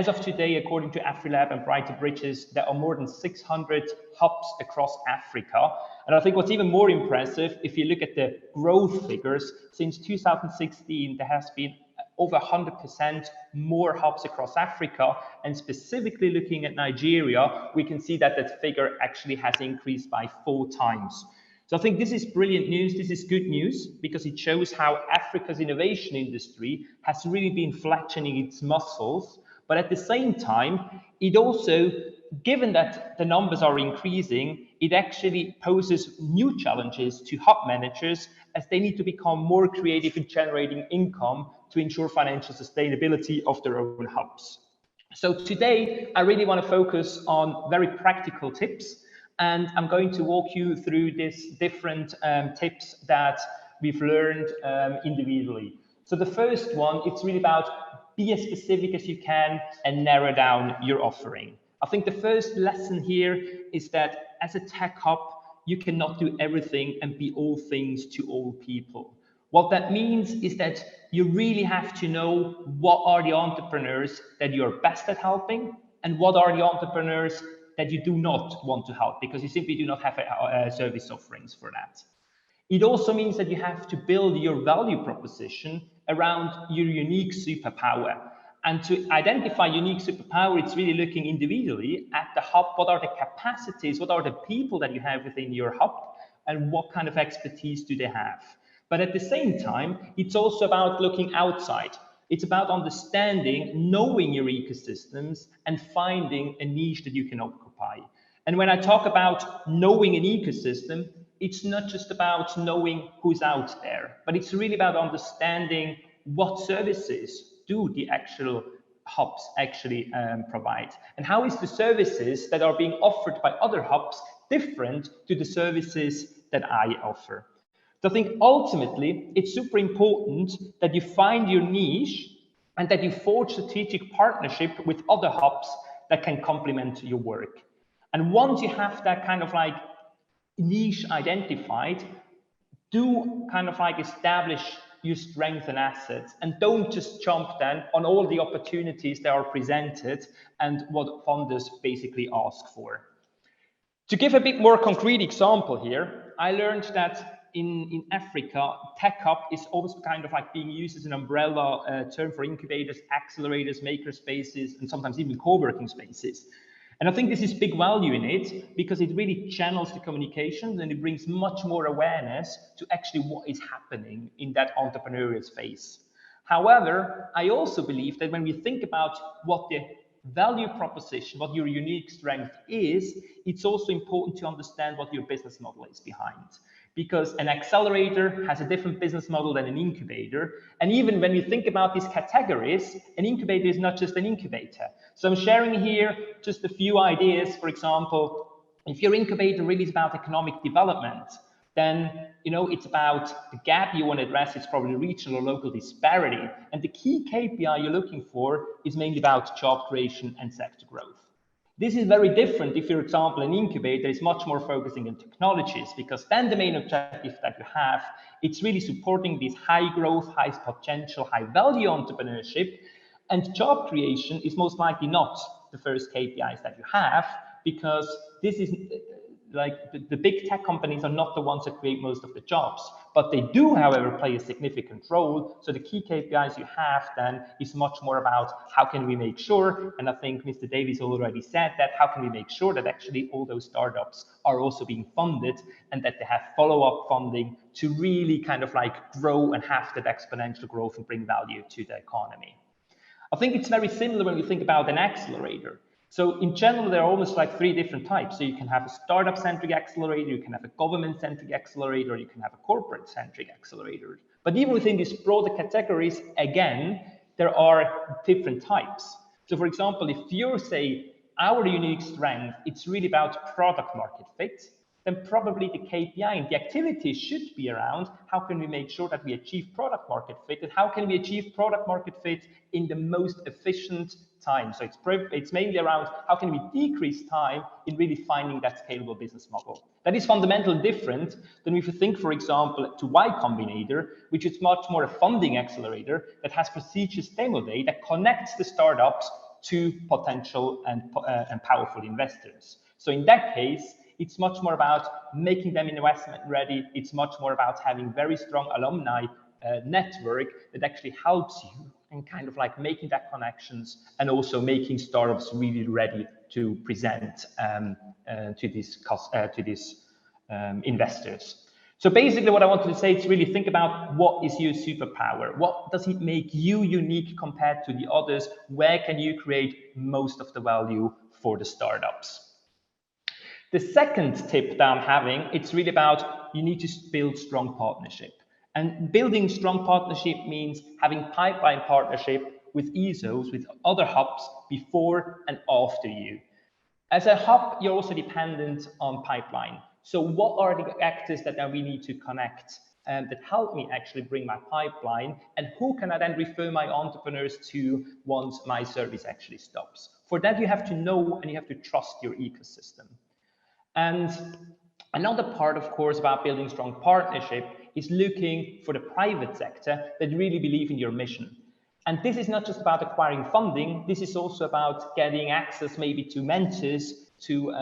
as of today, according to AfriLab and Brighter Bridges, there are more than 600 hubs across Africa. And I think what's even more impressive, if you look at the growth figures, since 2016, there has been over 100% more hubs across Africa. And specifically looking at Nigeria, we can see that that figure actually has increased by 4 times. So I think this is brilliant news. This is good news because it shows how Africa's innovation industry has really been flattening its muscles. But at the same time, it also, given that the numbers are increasing, it actually poses new challenges to hub managers as they need to become more creative in generating income to ensure financial sustainability of their own hubs. So today, I really want to focus on very practical tips, and I'm going to walk you through these different tips that we've learned individually. So the first one, it's really about be as specific as you can and narrow down your offering. I think the first lesson here is that as a tech hub, you cannot do everything and be all things to all people. What that means is that you really have to know what are the entrepreneurs that you're best at helping and what are the entrepreneurs that you do not want to help because you simply do not have service offerings for that. It also means that you have to build your value proposition around your unique superpower. And to identify unique superpower, it's really looking individually at the hub. What are the capacities? What are the people that you have within your hub? And what kind of expertise do they have? But at the same time, it's also about looking outside. It's about understanding, knowing your ecosystems and finding a niche that you can occupy. And when I talk about knowing an ecosystem, it's not just about knowing who's out there, but it's really about understanding what services do the actual hubs actually provide, and how is the services that are being offered by other hubs different to the services that I offer. So I think ultimately it's super important that you find your niche and that you forge strategic partnership with other hubs that can complement your work. And once you have that kind of like niche identified, do kind of like establish your strengths and assets, and don't just jump then on all the opportunities that are presented and what funders basically ask for. To give a bit more concrete example here, I learned that in Africa, tech hub is always kind of like being used as an umbrella term for incubators, accelerators, maker spaces, and sometimes even co-working spaces. And I think this is big value in it because it really channels the communications and it brings much more awareness to actually what is happening in that entrepreneurial space. However, I also believe that when we think about what the value proposition, what your unique strength is, it's also important to understand what your business model is behind. Because an accelerator has a different business model than an incubator. And even when we think about these categories, an incubator is not just an incubator. So I'm sharing here just a few ideas. For example, if your incubator really is about economic development, then it's about the gap you want to address. It's probably regional or local disparity. And the key KPI you're looking for is mainly about job creation and sector growth. This is very different if, for example, an incubator is much more focusing on technologies, because then the main objective that you have, it's really supporting this high growth, high potential, high value entrepreneurship. And job creation is most likely not the first KPIs that you have, because this is like the big tech companies are not the ones that create most of the jobs, but they do, however, play a significant role. So the key KPIs you have then is much more about how can we make sure, and I think Mr. Davies already said that, how can we make sure that actually all those startups are also being funded and that they have follow-up funding to really kind of like grow and have that exponential growth and bring value to the economy. I think it's very similar when we think about an accelerator. So in general, there are almost like 3 different types. So you can have a startup-centric accelerator, you can have a government-centric accelerator, you can have a corporate-centric accelerator. But even within these broader categories, again, there are different types. So for example, if you say our unique strength, it's really about product market fit, then probably the KPI and the activity should be around how can we make sure that we achieve product market fit, and how can we achieve product market fit in the most efficient time. So it's mainly around how can we decrease time in really finding that scalable business model. That is fundamentally different than if you think, for example, to Y Combinator, which is much more a funding accelerator that has prestigious demo day that connects the startups to potential and powerful investors. So in that case, it's much more about making them investment ready. It's much more about having very strong alumni network that actually helps you and kind of like making that connections and also making startups really ready to present to these investors. So basically what I wanted to say is really think about what is your superpower? What does it make you unique compared to the others? Where can you create most of the value for the startups? The second tip that I'm having, it's really about you need to build strong partnership. And building strong partnership means having pipeline partnership with ESOs, with other hubs before and after you. As a hub, you're also dependent on pipeline. So what are the actors that we need to connect that help me actually bring my pipeline, and who can I then refer my entrepreneurs to once my service actually stops? For that, you have to know and you have to trust your ecosystem. And another part, of course, about building strong partnership is looking for the private sector that really believe in your mission. And this is not just about acquiring funding. This is also about getting access maybe to mentors, to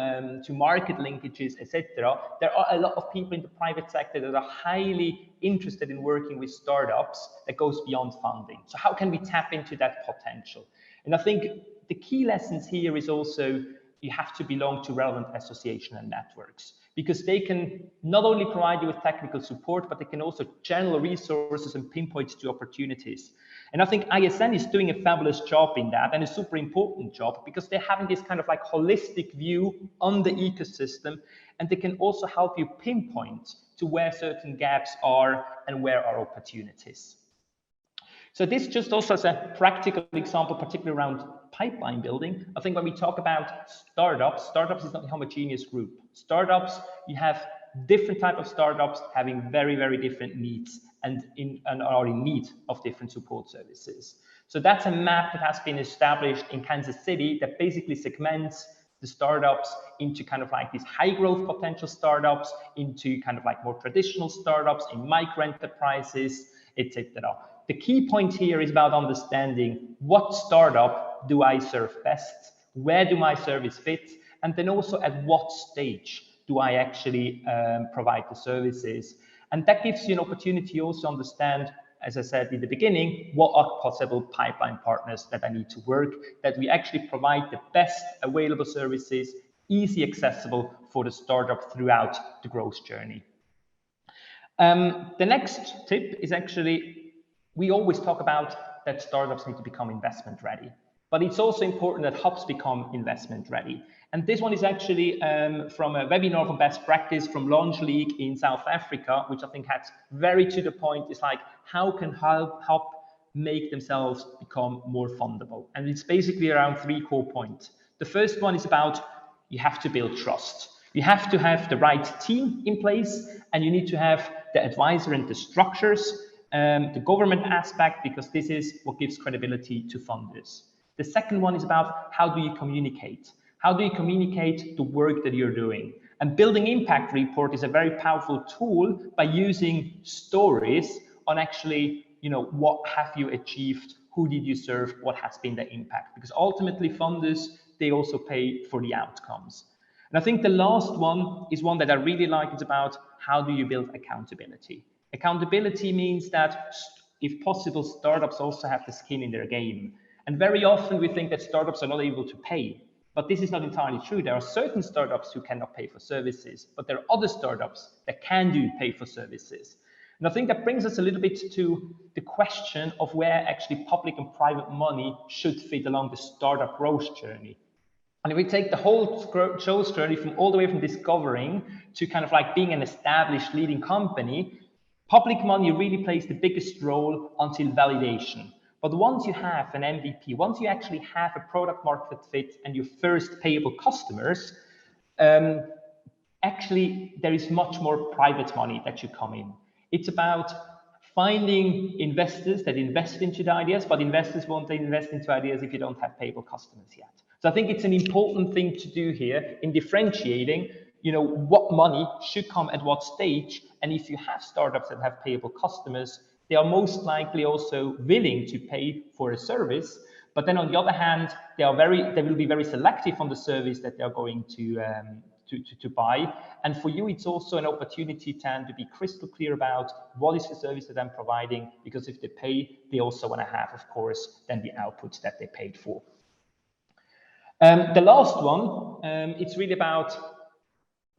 market linkages, etc. There are a lot of people in the private sector that are highly interested in working with startups that goes beyond funding. So how can we tap into that potential? And I think the key lessons here is also you have to belong to relevant association and networks, because they can not only provide you with technical support, but they can also channel resources and pinpoint to opportunities. And I think ISN is doing a fabulous job in that, and a super important job, because they're having this kind of like holistic view on the ecosystem, and they can also help you pinpoint to where certain gaps are and where are opportunities. So this just also as a practical example, particularly around pipeline building. I think when we talk about startups is not a homogeneous group. Startups, you have different type of startups having very, very different needs and are in need of different support services. So that's a map that has been established in Kansas City that basically segments the startups into kind of like these high growth potential startups, into kind of like more traditional startups, in micro enterprises, etc. The key point here is about understanding what startup do I serve best, where do my service fit, and then also at what stage do I actually provide the services. And that gives you an opportunity also to understand, as I said in the beginning, what are possible pipeline partners that I need to work, that we actually provide the best available services, easy accessible for the startup throughout the growth journey. The next tip is actually, we always talk about that startups need to become investment ready, but it's also important that hubs become investment ready. And this one is actually from a webinar from best practice from Launch League in South Africa, which I think has very to the point. It's like, how can hub make themselves become more fundable? And it's basically around 3 core points. The first one is about you have to build trust. You have to have the right team in place, and you need to have the advisor and the structures, the government aspect, because this is what gives credibility to funders. The second one is about how do you communicate? How do you communicate the work that you're doing? And building impact report is a very powerful tool by using stories on actually, what have you achieved? Who did you serve? What has been the impact? Because ultimately funders, they also pay for the outcomes. And I think the last one is one that I really like. It's about how do you build accountability? Accountability means that, if possible, startups also have the skin in their game. And very often we think that startups are not able to pay, but this is not entirely true. There are certain startups who cannot pay for services, but there are other startups that can pay for services. And I think that brings us a little bit to the question of where actually public and private money should fit along the startup growth journey. And if we take the whole growth journey from all the way from discovering to kind of like being an established leading company, public money really plays the biggest role until validation. But once you have an MVP, once you actually have a product market fit and your first payable customers, actually there is much more private money that should come in. It's about finding investors that invest into the ideas, but investors won't invest into ideas if you don't have payable customers yet. So I think it's an important thing to do here in differentiating, what money should come at what stage. And if you have startups that have payable customers, they are most likely also willing to pay for a service. But then on the other hand, they will be very selective on the service that they're going to buy. And for you, it's also an opportunity to be crystal clear about what is the service that I'm providing, because if they pay, they also want to have, of course, then the output that they paid for. The last one, it's really about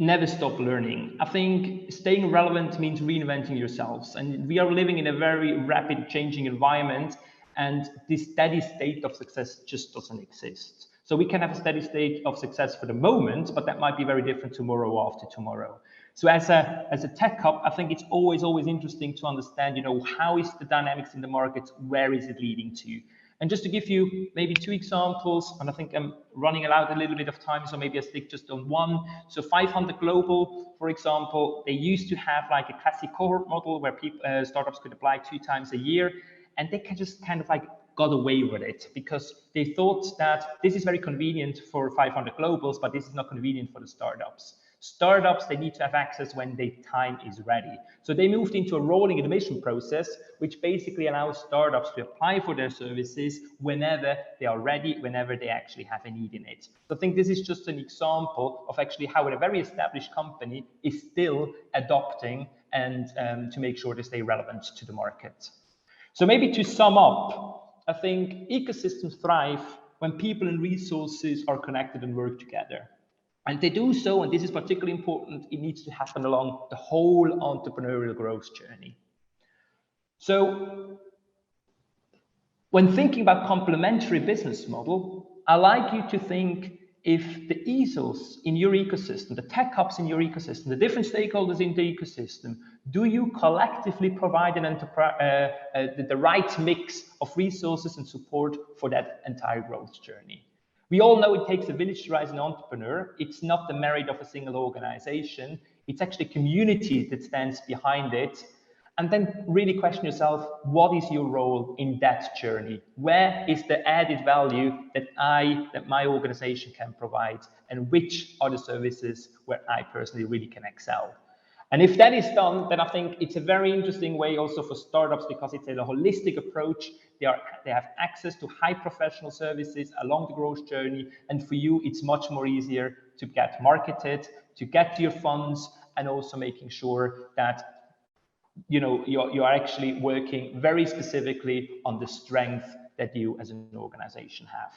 never stop learning. I think staying relevant means reinventing yourselves. And we are living in a very rapid changing environment, and this steady state of success just doesn't exist. So we can have a steady state of success for the moment, but that might be very different tomorrow or after tomorrow. So as a tech hub, I think it's always interesting to understand, how is the dynamics in the market, where is it leading to? And just to give you maybe 2 examples, and I think I'm running out a little bit of time, so maybe I stick just on one. So 500 Global, for example, they used to have like a classic cohort model where people, startups could apply 2 times a year, and they can just kind of like got away with it because they thought that this is very convenient for 500 Globals, but this is not convenient for the startups. Startups, they need to have access when the time is ready. So they moved into a rolling admission process, which basically allows startups to apply for their services whenever they are ready, whenever they actually have a need in it. So I think this is just an example of actually how a very established company is still adopting and to make sure they stay relevant to the market. So maybe to sum up, I think ecosystems thrive when people and resources are connected and work together. And they do so, and this is particularly important, it needs to happen along the whole entrepreneurial growth journey. So when thinking about complementary business model, I like you to think if the ESOs in your ecosystem, the tech hubs in your ecosystem, the different stakeholders in the ecosystem, do you collectively provide the right mix of resources and support for that entire growth journey? We all know it takes a village to raise an entrepreneur. It's not the merit of a single organization. It's actually a community that stands behind it. And then really question yourself, what is your role in that journey? Where is the added value that my organization can provide? And which are the services where I personally really can excel? And if that is done, then I think it's a very interesting way also for startups because it's a holistic approach. They have access to high professional services along the growth journey. And for you, it's much more easier to get marketed, to get your funds, and also making sure that you're actually working very specifically on the strength that you as an organization have.